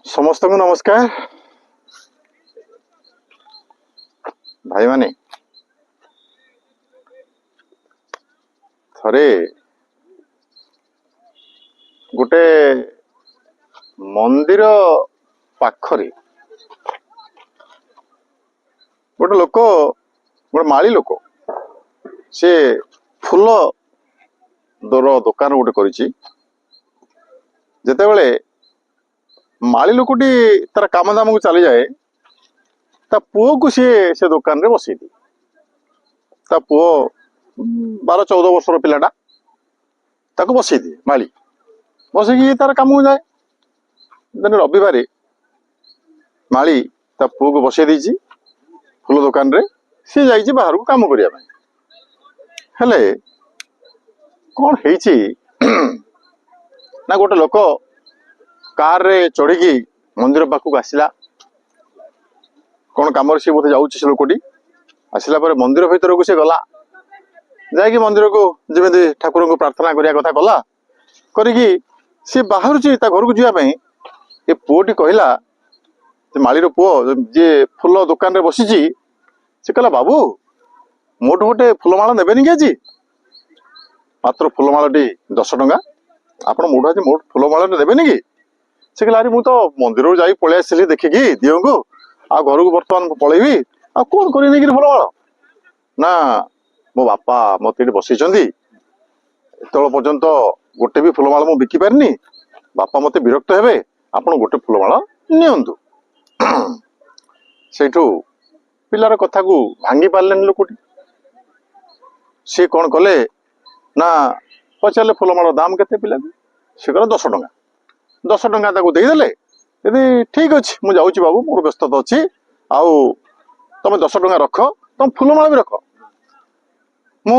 समस्त को नमस्कार भाई माने थरे गोटे मंदिर पाखरे गोटे लोक गोटे माली लोक से फूल दुकान गोटे करिछि जेतेबेले माली लोकटी तार काम दाम को चली जाए ता पुओ को से दुकान रे बसई दी ता पुओ 12-14 वर्षर पिलाटा ताको बसई दी माली बसई तार काम को जाए दिन रविवार माली ता पुओ को बसई दी फूल दुकान रे सी जाइए बाहर को काम करिया हेले कौन है ना गोटे लोक कार रे चढ़ी मंदिर पाखक आसला कौन कम सी बोधे जाऊँ से लोकटी आसला मंदिर भीतर को सी गला जाकि मंदिर को जमी ठाकुर को प्रार्थना करिया कथा कला करी सी बाहर घर को जावाई ये पुओटी कहला मालीर पुओ जी फूल दुकान रे बसी से कहला बाबू मोट गोटे फूलमाला नेबेनि कि आज मात्र फूलमालाटी 10 टंका आप मोट आज मोट फूलमाला नेबेनि कि से कहला अरे मुझे मंदिर जा पलि आसली देखिकी दियों को आ घर को बर्तमान पलैबी आ कौन कर फूलमाला ना मो बापा मत ये बसई एत पर्यंत गोटे भी फूलमाला मुझे बिकी पारिनी बापा मत विरक्त हे आप गोटे फूलमाला नियंतु से पिलार कथा को भांगी पारे लोकटी सी कौन कले ना पचारे फूलमाला दाम के पिला सी कह 10 टंका 10 टंका देदेले यदि ठीक अच्छे मुझे जाऊँगी बाबू मोर व्यस्तता अच्छी आउ तुम 10 टंका रख तुम फूलमाला भी रख मु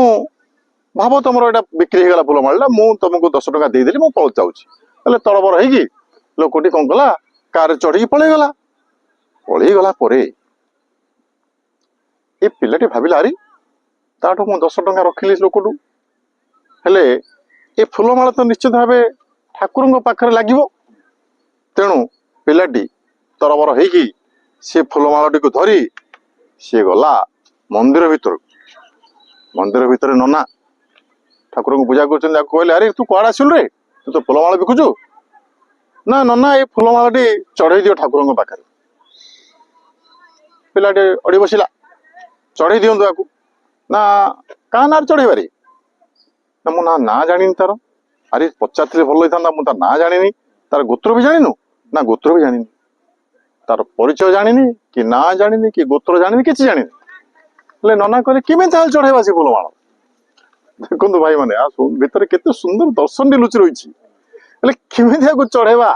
भाव तुम यहाँ बिक्री होगा फूलमाला मुझे तुमको 10 टंका देदेली मुझे पहुँच जाऊँगी तड़बर हो लोकटी कौन कला कार चढ़ी पलैगला ये पिलाटी भाविला अरे ताठू मु 10 टंका रखिली लोकटू हेले ये फूलमाला तो निश्चित भाव ठाकुर पाखे लगे तेणु पिलाटी तरबर हो सी फूलमालाटी को धरी सी गला मंदिर भीतर नना ठाकुर को पूजा कर कहले अरे तू कौड़ आसलु रे तू तो फूलमाला बिकुचु ना नना ये फूलमालाटी चढ़ई दियो ठाकुर पाखे पिलाटी अड़ी बसला चढ़ई दिंतु आपको ना क्या ना चढ़े बारी ना मो ना जानी तार अरे पचार भल होता मुझे ना जानी तार गोत्र भी जानी ना गोत्र भी जानी तार परिचय जानी कि ना जानी कि गोत्र जानी कि जानी नना कहले किमें ताल चढ़ेबा से फूलमाला देखो भाई मैंने भितर केते सुंदर दर्शन लुचि रही किमें चढ़ेबा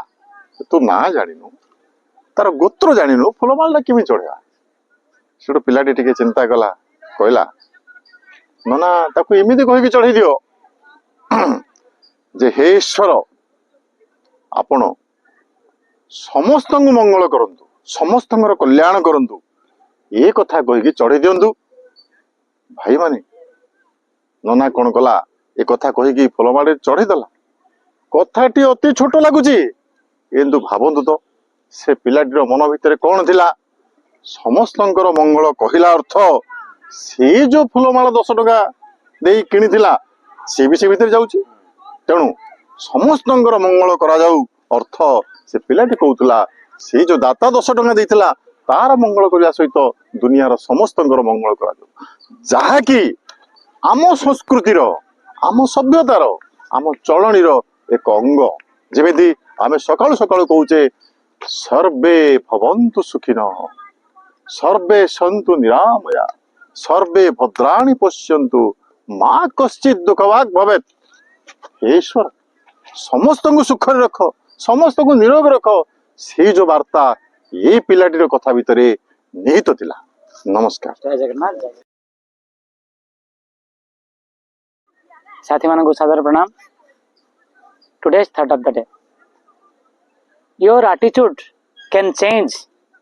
तू ना जानिनु तार गोत्र जानिनु फूलमाला किमें चढ़ेबा से पिलाटी टिके चिंता कला कहला नना ताकू एमती कहीकि चढ़ई दियो जे हे ईश्वर आपण समस्त मंगल करंतु समस्त कल्याण करंतु ये कथा कहीकि चढ़ई दिंतु भाई माने नना कौन कला ये कथा कहीकि फूलमाला चढ़ईदेला कथाटी अति छोट लगुच किंतु भावतु तो से पिलाटीर मन भितर कौन थिला समस्त मंगल कहला अर्थ से जो फूलमाला 10 टंका दे किनिथिला सी भी से भीतर जाउची तेणु समस्त मंगल करा जाऊ अर्थ से पिलाटी कहूला से जो दाता 10 टंका देइथिला तार मंगल करने सहित दुनियार समस्त मंगल करा जाऊ जहाँकि आम संस्कृतिर आम सभ्यतार आम चलनीर एक अंग जमी आम सकाळु सकाळु कहूचे सर्वे भवन्तु सुखिनः सर्वे सन्तु निरामया सर्वे भद्राणि पश्यन्तु माँ कश्चित् दुःखभाग् भवेत् हे ईश्वर समस्त को सुख रख समस्त को निरोग रख से जो वार्ता ये पिलाटीर कथा भितर निहित थिला। नमस्कार जय जगन्नाथ साथी मान को सादर प्रणाम। Today's thought of the day your attitude can change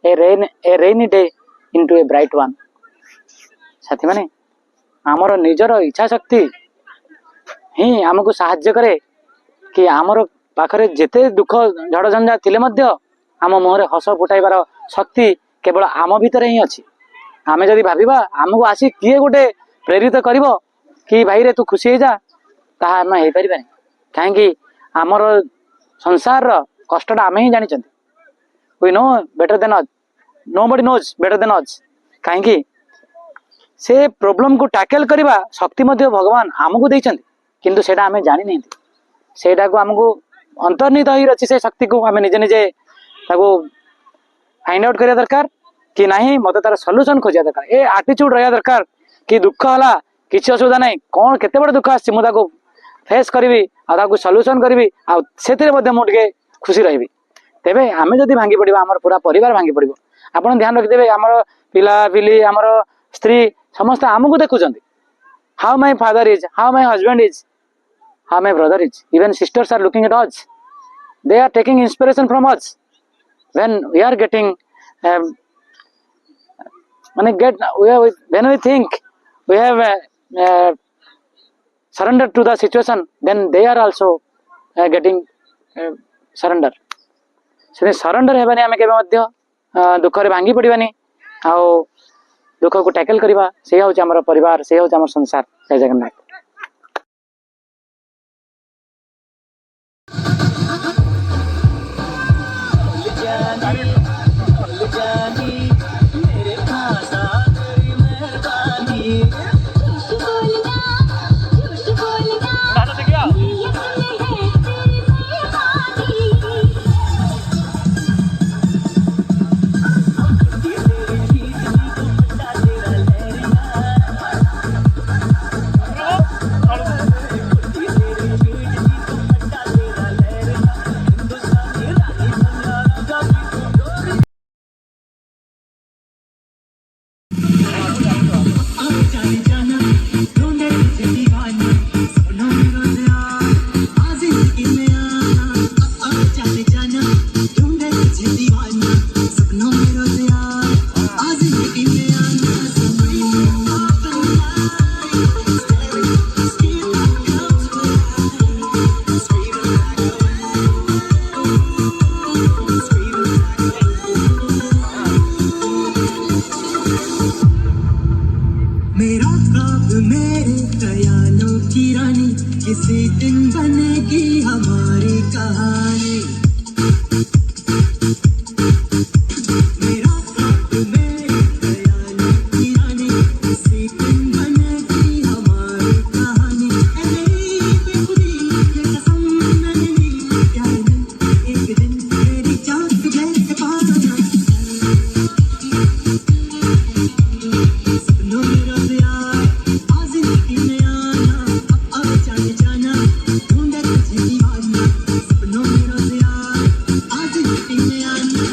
a rainy day into a bright one। साथी माने आमर निजर इच्छा शक्ति ही आमको साहाय्य करे कि आमर पाखरे जेते दुख झड़ झंझा थिले मध्य आम मुहर हस फुटाइबार शक्ति केवल आम भितर ही अच्छी आम जदि भाविबा आमको आसी किए गोटे प्रेरित करिवो कि भाई रे तू खुशी हो जा ताहा आम हो पारिबानी कहीं आमर संसार कष्टा आम ही जानी we know better than us nobody knows better than us कहीं से प्रोब्लेम को टैकल करवा शक्ति मध्य भगवान आमको देइछन्ति किंतु सेटा आम जानी नहीं सेटा को आमको अंतर्निहित हो रही से शक्ति को आम निजे निजे फाइंड आउट करिया दरकार कि नहीं मत तार सॉल्यूशन खोजिया दरकार ए एटीट्यूड रहा दरकार कि दुख हला किसी असुविधा नहीं कौन केते बड़ दुख आसी मुझे फेस करी आ सॉल्यूशन करी आगे खुशी रही तेबे आमे जदि भांगी पड़िबा हमर पूरा परिवार भांगी पड़िबो आपण ध्यान रखिदेबे हमर पिला पिली हमर स्त्री समस्त आमको देखुचंती how my father is how my husband is how my brother is even sisters are looking at us they are taking inspiration from us when we are getting when we think we have surrendered to the situation then they are also getting surrender से surrender हेबानी आमे केबे मध्य दुख रे भांगी पड़िबानी आ दुख को tackle करबा से होछ हमर परिवार से होछ हमर संसार जय जगन्नाथ किसी दिन बनेगी हमारी कहानी मेरा ख्वाब मेरे ख्यालों की रानी किसी दिन बनेगी हमारी कहानी मेरी बेखुदी ये कसम मैंने ली प्यार में एक दिन मेरी जान तुम्हें पाना सपनों में रोज यार आज जिंदगी में आना अब जाने जाना ढूंढे तुझे दीवाना सपनों में रोज यार आज जिंदगी में आना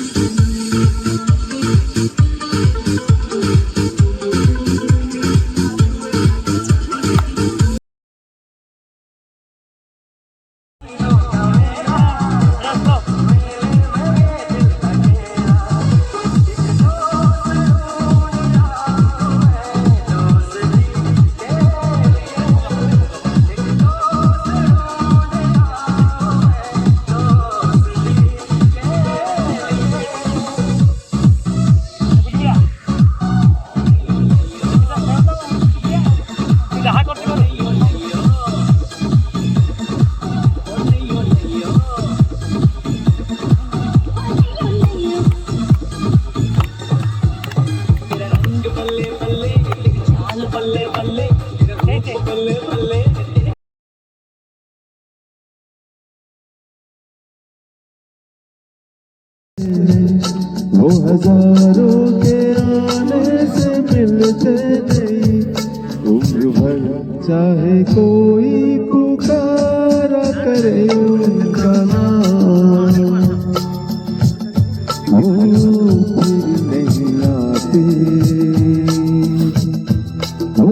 वो हजारों के आने से मिलते नहीं उम्र भर चाहे कोई पुकारा करे उनका नाम वो फिर नहीं आते वो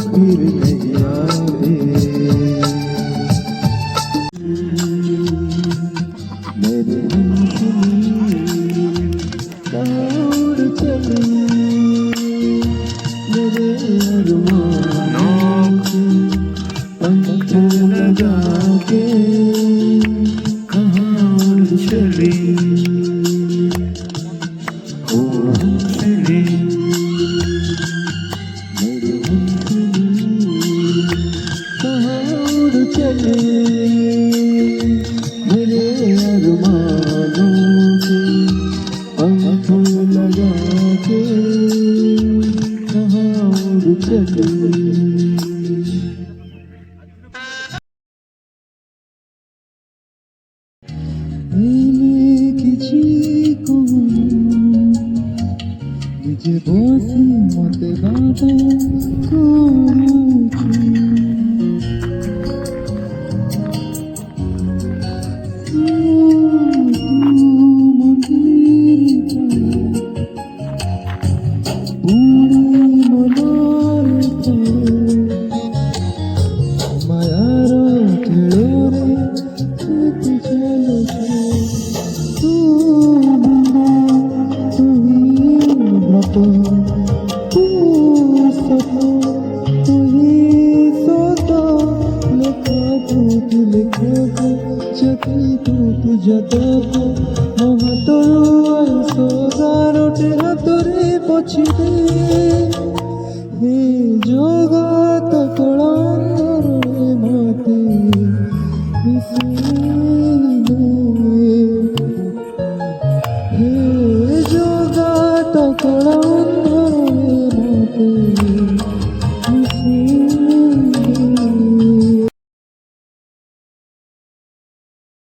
फिर नहीं आते मेरे और चले मेरे अरमानों के पंख लगा के कहाँ उड़ चली କିଛି କହୁନି ନିଜେ ବସି ମତେ ବାଦ କରୁଛୁ মায়ার খেଳରେ তুই ଚାଲୁଛୁ ତୁ ବ୍ରତ ତୁ ସତ ତୁହି ସତ ଲେଖାକୁ ତୁ ଲେଖାକୁ ଯଦି ତୁ ତୁझ्या ଦେବ ମୋ ହାତରୁ ଆଇସ ଗାରଟେ ହାତରେ ପଛିଦେ हे ଜଗତ କଳଙ୍ଗରେ ମତେ ମିଶେଇଲେ हे ଜଗତ କଳଙ୍ଗ